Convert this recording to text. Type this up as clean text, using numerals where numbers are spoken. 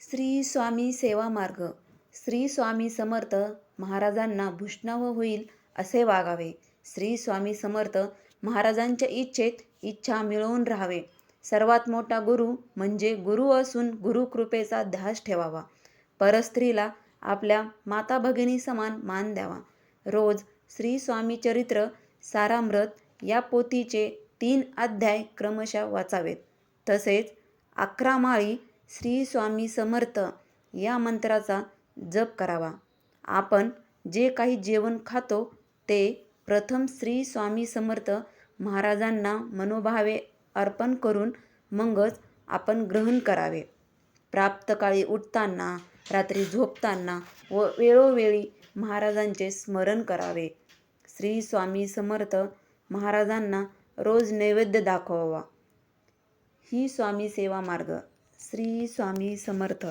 श्री स्वामी सेवा मार्ग. श्री स्वामी समर्थ महाराजांना भूषणावं होईल असे वागावे. श्री स्वामी समर्थ महाराजांच्या इच्छेत इच्छा मिळवून राहावे. सर्वात मोठा गुरु म्हणजे गुरु असून गुरुकृपेचा ध्यास ठेवावा. परस्त्रीला आपल्या माता भगिनी समान मान द्यावा. रोज श्री स्वामी चरित्र सारामृत या पोथीचे 3 अध्याय क्रमशः वाचावेत. तसेच 11 माळी श्री स्वामी समर्थ या मंत्राचा जप करावा. आपण जे काही जेवण खातो ते प्रथम श्री स्वामी समर्थ महाराजांना मनोभावे अर्पण करून मगच आपण ग्रहण करावे. प्राप्तकाळी उठताना, रात्री झोपताना व वेळोवेळी महाराजांचे स्मरण करावे. श्री स्वामी समर्थ महाराजांना रोज नैवेद्य दाखवावा. ही स्वामी सेवा मार्ग. श्री स्वामी समर्थ.